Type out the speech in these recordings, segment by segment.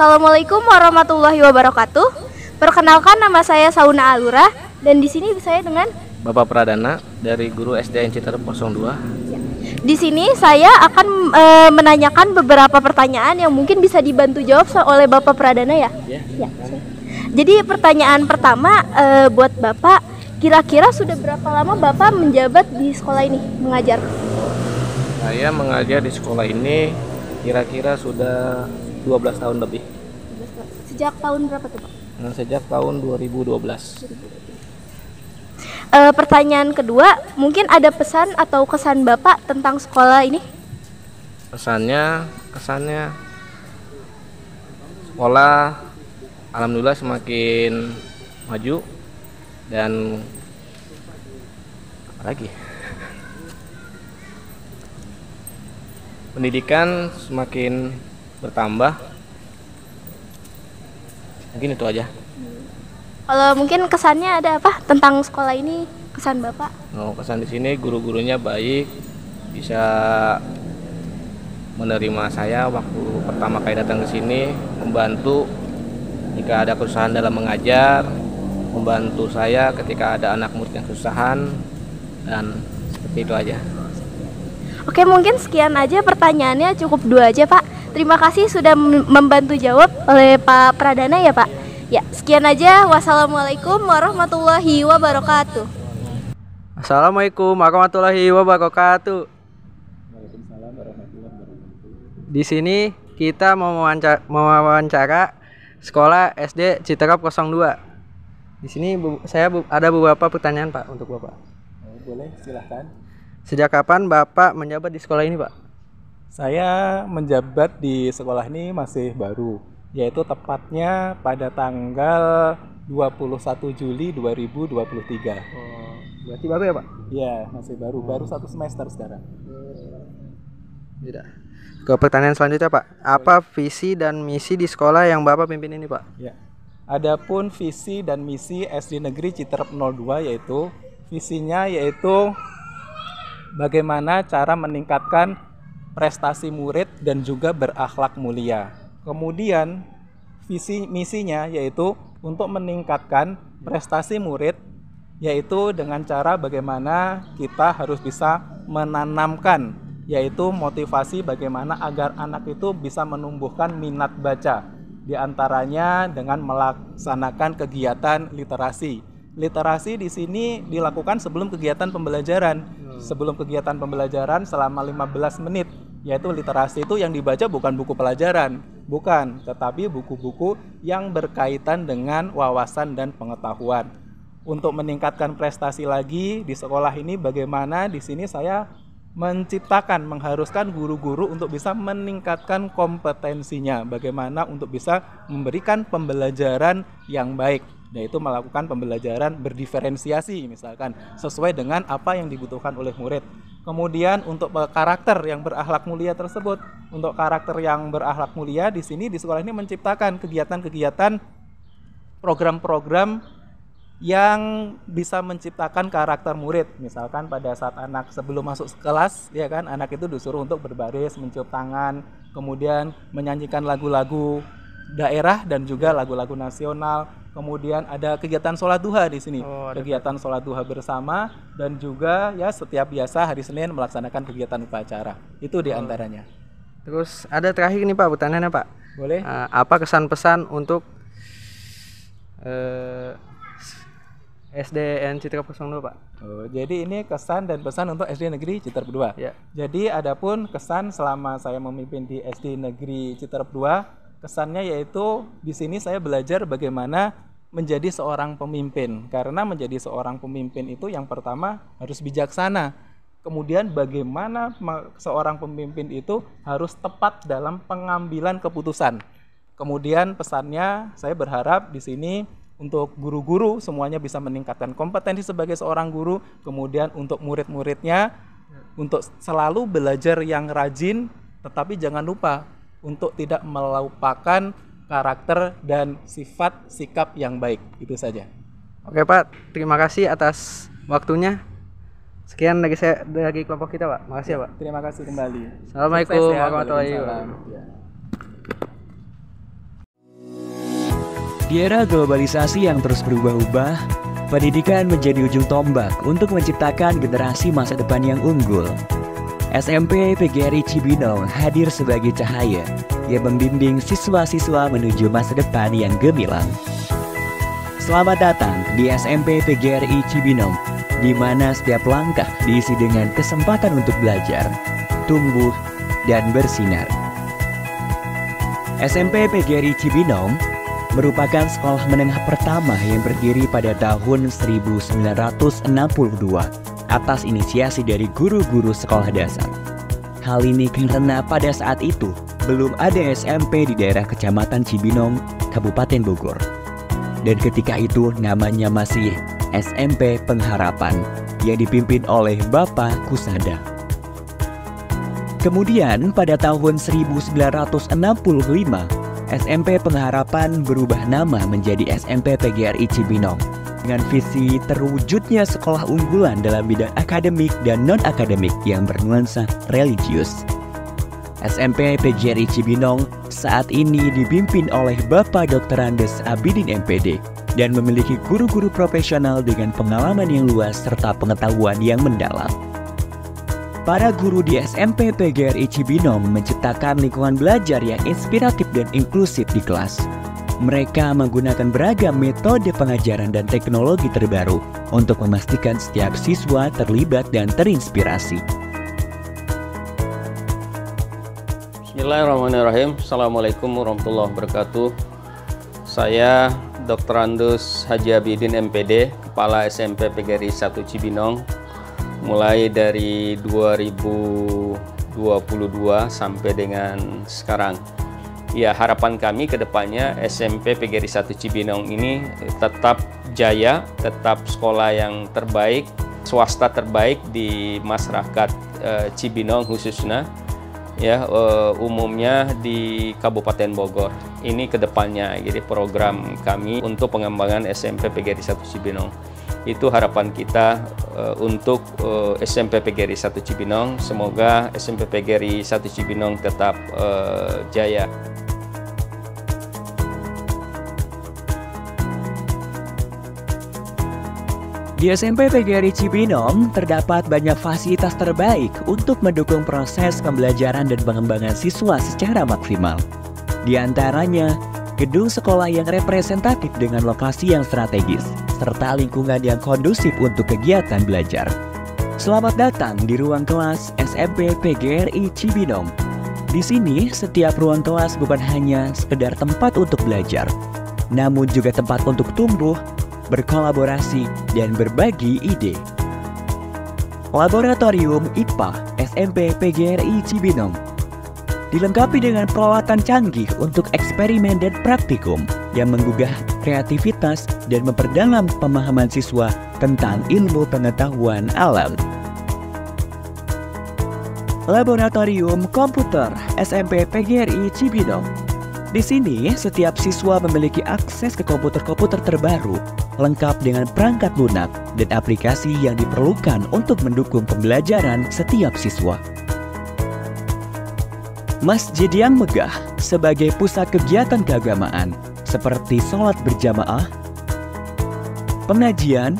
Assalamualaikum warahmatullahi wabarakatuh. Perkenalkan, nama saya Sauna Alura dan di sini saya dengan Bapak Pradana dari Guru SDN Citerep 02. Di sini saya akan menanyakan beberapa pertanyaan yang mungkin bisa dibantu jawab oleh Bapak Pradana ya. Ya. Jadi pertanyaan pertama buat Bapak, kira-kira sudah berapa lama Bapak menjabat di sekolah ini mengajar? Saya mengajar di sekolah ini kira-kira sudah 12 tahun lebih. Sejak tahun berapa tuh Pak? Sejak tahun 2012. Pertanyaan kedua, mungkin ada pesan atau kesan Bapak tentang sekolah ini? Kesannya sekolah alhamdulillah semakin maju dan apa lagi? Pendidikan semakin bertambah. Mungkin itu aja. Kalau mungkin kesannya ada apa tentang sekolah ini, kesan Bapak? Kesan di sini guru-gurunya baik, bisa menerima saya waktu pertama kali datang ke sini, membantu jika ada kesusahan dalam mengajar, membantu saya ketika ada anak murid yang kesusahan, dan seperti itu aja. Oke, mungkin sekian aja pertanyaannya, cukup 2 aja Pak. Terima kasih sudah membantu jawab oleh Pak Pradana ya Pak. Ya, sekian aja. Wassalamualaikum warahmatullahi wabarakatuh. Assalamualaikum warahmatullahi wabarakatuh. Di sini kita mau mewawancara sekolah SD Citerep 02. Di sini saya ada beberapa pertanyaan Pak untuk Bapak. Boleh, silahkan. Sejak kapan Bapak menjabat di sekolah ini Pak? Saya menjabat di sekolah ini masih baru, yaitu tepatnya pada tanggal 21 Juli 2023. Berarti baru ya Pak? Iya, masih baru 1 semester sekarang. Tidak. Ke pertanyaan selanjutnya Pak, apa visi dan misi di sekolah yang Bapak pimpin ini Pak? Ya. Adapun visi dan misi SD Negeri Citerep 02 yaitu visinya yaitu bagaimana cara meningkatkan prestasi murid dan juga berakhlak mulia. Kemudian visi misinya yaitu untuk meningkatkan prestasi murid, yaitu dengan cara bagaimana kita harus bisa menanamkan yaitu motivasi bagaimana agar anak itu bisa menumbuhkan minat baca, diantaranya dengan melaksanakan kegiatan literasi. Literasi di sini dilakukan sebelum kegiatan pembelajaran. Sebelum kegiatan pembelajaran selama 15 menit, yaitu literasi itu yang dibaca bukan buku pelajaran, bukan, tetapi buku-buku yang berkaitan dengan wawasan dan pengetahuan. Untuk meningkatkan prestasi lagi di sekolah ini, bagaimana di sini saya mengharuskan guru-guru untuk bisa meningkatkan kompetensinya, bagaimana untuk bisa memberikan pembelajaran yang baik, yaitu melakukan pembelajaran berdiferensiasi misalkan sesuai dengan apa yang dibutuhkan oleh murid. Kemudian untuk karakter yang berakhlak mulia tersebut, untuk karakter yang berakhlak mulia di sini di sekolah ini menciptakan kegiatan-kegiatan, program-program yang bisa menciptakan karakter murid. Misalkan pada saat anak sebelum masuk kelas, ya kan, anak itu disuruh untuk berbaris, mencium tangan, kemudian menyanyikan lagu-lagu daerah dan juga lagu-lagu nasional. Kemudian ada kegiatan sholat duha di sini, kegiatan sholat duha bersama, dan juga ya setiap biasa hari Senin melaksanakan kegiatan upacara. Itu diantaranya. Terus ada terakhir nih Pak, pertanyaannya Pak. Boleh? Apa kesan-pesan untuk SDN Citerep 02 Pak? Jadi ini kesan dan pesan untuk SD Negeri Citerep 2. Ya. Jadi adapun kesan selama saya memimpin di SD Negeri Citerep 2, kesannya yaitu di sini saya belajar bagaimana menjadi seorang pemimpin. Karena menjadi seorang pemimpin itu yang pertama harus bijaksana. Kemudian bagaimana seorang pemimpin itu harus tepat dalam pengambilan keputusan. Kemudian pesannya saya berharap di sini untuk guru-guru semuanya bisa meningkatkan kompetensi sebagai seorang guru. Kemudian untuk murid-muridnya untuk selalu belajar yang rajin, tetapi jangan lupa untuk tidak melupakan karakter dan sifat sikap yang baik. Itu saja. Oke Pak, terima kasih atas waktunya. Sekian dari kelompok kita Pak. Makasih ya Pak. Terima kasih kembali. Assalamualaikum warahmatullahi wabarakatuh. Di era globalisasi yang terus berubah-ubah, pendidikan menjadi ujung tombak untuk menciptakan generasi masa depan yang unggul. SMP PGRI Cibinong hadir sebagai cahaya yang membimbing siswa-siswa menuju masa depan yang gemilang. Selamat datang di SMP PGRI Cibinong, di mana setiap langkah diisi dengan kesempatan untuk belajar, tumbuh, dan bersinar. SMP PGRI Cibinong merupakan sekolah menengah pertama yang berdiri pada tahun 1962 atas inisiasi dari guru-guru sekolah dasar. Hal ini karena pada saat itu belum ada SMP di daerah Kecamatan Cibinong, Kabupaten Bogor. Dan ketika itu namanya masih SMP Pengharapan yang dipimpin oleh Bapak Kusada. Kemudian pada tahun 1965, SMP Pengharapan berubah nama menjadi SMP PGRI Cibinong dengan visi terwujudnya sekolah unggulan dalam bidang akademik dan non-akademik yang bernuansa religius. SMP PGRI Cibinong saat ini dipimpin oleh Bapak Dr. Andes Abidin MPD dan memiliki guru-guru profesional dengan pengalaman yang luas serta pengetahuan yang mendalam. Para guru di SMP PGRI Cibinong menciptakan lingkungan belajar yang inspiratif dan inklusif di kelas. Mereka menggunakan beragam metode pengajaran dan teknologi terbaru untuk memastikan setiap siswa terlibat dan terinspirasi. Bismillahirrahmanirrahim. Assalamualaikum warahmatullahi wabarakatuh. Saya Dr. Andus Haji Abidin MPD, Kepala SMP PGRI 1 Cibinong, mulai dari 2022 sampai dengan sekarang. Ya, harapan kami ke depannya SMP PGRI 1 Cibinong ini tetap jaya, tetap sekolah yang terbaik, swasta terbaik di masyarakat Cibinong khususnya, ya umumnya di Kabupaten Bogor. Ini ke depannya, jadi program kami untuk pengembangan SMP PGRI 1 Cibinong. Itu harapan kita untuk SMP PGRI 1 Cibinong. Semoga SMP PGRI 1 Cibinong tetap jaya. Di SMP PGRI Cibinong terdapat banyak fasilitas terbaik untuk mendukung proses pembelajaran dan pengembangan siswa secara maksimal. Di antaranya, gedung sekolah yang representatif dengan lokasi yang strategis, serta lingkungan yang kondusif untuk kegiatan belajar. Selamat datang di ruang kelas SMP PGRI Cibinong. Di sini, setiap ruang kelas bukan hanya sekedar tempat untuk belajar, namun juga tempat untuk tumbuh, berkolaborasi, dan berbagi ide. Laboratorium IPA SMP PGRI Cibinong dilengkapi dengan peralatan canggih untuk eksperimen dan praktikum yang menggugah kreativitas dan memperdalam pemahaman siswa tentang ilmu pengetahuan alam. Laboratorium Komputer SMP PGRI Cibinong. Di sini, setiap siswa memiliki akses ke komputer-komputer terbaru, lengkap dengan perangkat lunak dan aplikasi yang diperlukan untuk mendukung pembelajaran setiap siswa. Masjid yang megah sebagai pusat kegiatan keagamaan seperti sholat berjamaah, pengajian,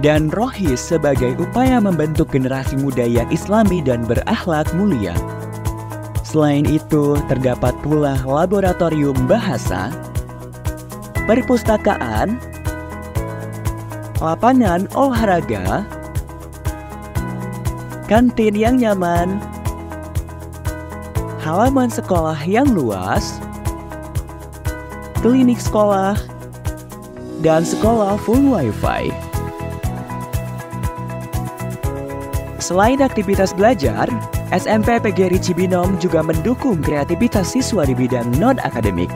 dan rohis sebagai upaya membentuk generasi muda yang islami dan berakhlak mulia. Selain itu, terdapat pula laboratorium bahasa, perpustakaan, lapangan olahraga, kantin yang nyaman, halaman sekolah yang luas, klinik sekolah, dan sekolah full wifi. Selain aktivitas belajar, SMP PGRI Cibinong juga mendukung kreativitas siswa di bidang non-akademik.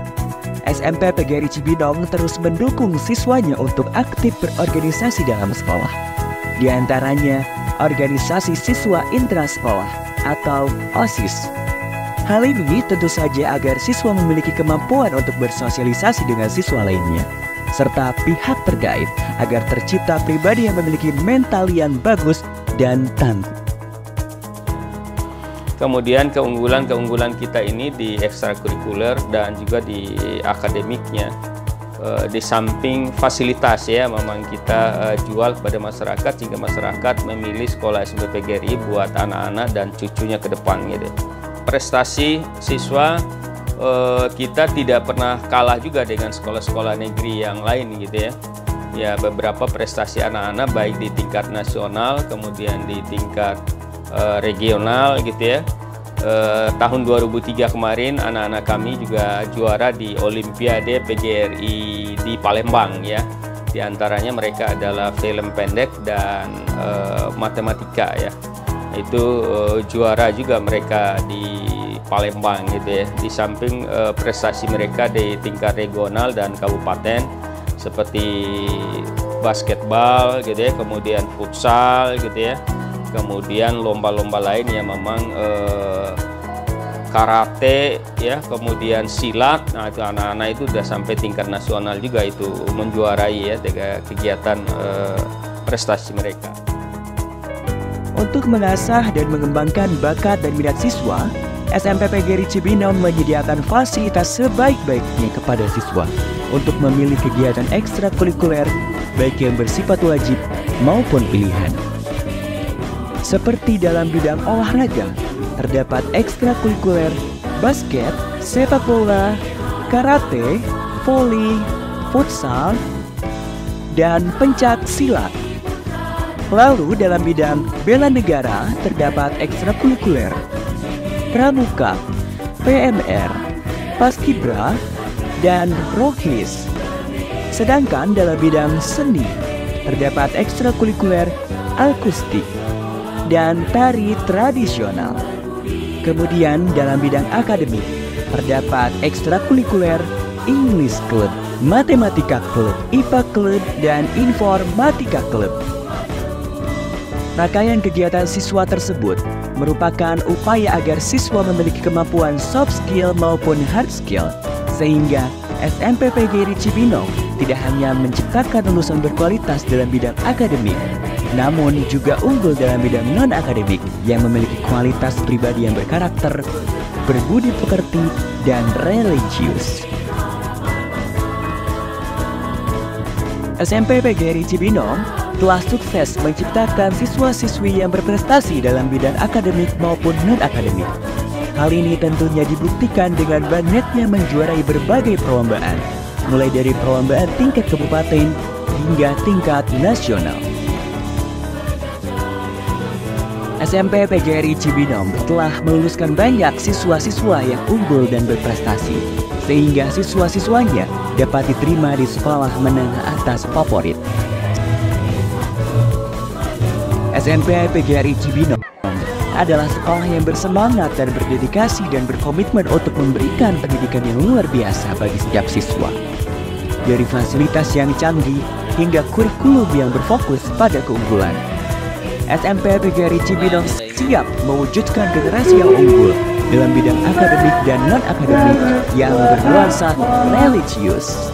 SMP PGRI Cibinong terus mendukung siswanya untuk aktif berorganisasi dalam sekolah. Di antaranya, organisasi siswa intrasekolah atau OSIS. Hal ini tentu saja agar siswa memiliki kemampuan untuk bersosialisasi dengan siswa lainnya, serta pihak terkait agar tercipta pribadi yang memiliki mental yang bagus dan tangguh. Kemudian keunggulan kita ini di ekstrakurikuler dan juga di akademiknya. Di samping fasilitas ya, memang kita jual kepada masyarakat sehingga masyarakat memilih sekolah SMP PGRI buat anak-anak dan cucunya ke depan gitu. Prestasi siswa kita tidak pernah kalah juga dengan sekolah-sekolah negeri yang lain gitu ya. Ya, beberapa prestasi anak-anak baik di tingkat nasional kemudian di tingkat regional gitu ya. Tahun 2003 kemarin anak-anak kami juga juara di Olimpiade PGRI di Palembang ya. Di antaranya mereka adalah film pendek dan matematika ya. Itu juara juga mereka di Palembang gitu ya. Di samping prestasi mereka di tingkat regional dan kabupaten seperti basketbal gitu ya, kemudian futsal gitu ya. Kemudian lomba-lomba lain yang memang karate ya, kemudian silat. Nah, itu anak-anak itu sudah sampai tingkat nasional juga itu menjuarai ya dengan kegiatan prestasi mereka. Untuk mengasah dan mengembangkan bakat dan minat siswa, SMP PGRI Cibinong menyediakan fasilitas sebaik-baiknya kepada siswa untuk memilih kegiatan ekstrakurikuler baik yang bersifat wajib maupun pilihan. Seperti dalam bidang olahraga, terdapat ekstrakurikuler, basket, sepak bola, karate, voli, futsal, dan pencak silat. Lalu dalam bidang bela negara, terdapat ekstrakurikuler, pramuka, PMR, paskibra, dan rohis. Sedangkan dalam bidang seni, terdapat ekstrakurikuler, akustik, dan tari tradisional. Kemudian dalam bidang akademik terdapat ekstrakurikuler English Club, Matematika Club, IPA Club, dan Informatika Club. Rangkaian kegiatan siswa tersebut merupakan upaya agar siswa memiliki kemampuan soft skill maupun hard skill, sehingga SMP PGRI Cibinong tidak hanya menciptakan lulusan berkualitas dalam bidang akademik, namun juga unggul dalam bidang non-akademik yang memiliki kualitas pribadi yang berkarakter, berbudi pekerti, dan religius. SMP PGRI Cibinong telah sukses menciptakan siswa-siswi yang berprestasi dalam bidang akademik maupun non-akademik. Hal ini tentunya dibuktikan dengan banyaknya menjuarai berbagai perlombaan, mulai dari perlombaan tingkat kabupaten hingga tingkat nasional. SMP PGRI Cibinong telah meluluskan banyak siswa-siswa yang unggul dan berprestasi, sehingga siswa-siswanya dapat diterima di sekolah menengah atas favorit. SMP PGRI Cibinong adalah sekolah yang bersemangat dan berdedikasi dan berkomitmen untuk memberikan pendidikan yang luar biasa bagi setiap siswa. Dari fasilitas yang canggih hingga kurikulum yang berfokus pada keunggulan, SMP PGRI Cibinong siap mewujudkan generasi yang unggul dalam bidang akademik dan non-akademik yang bernuansa religius.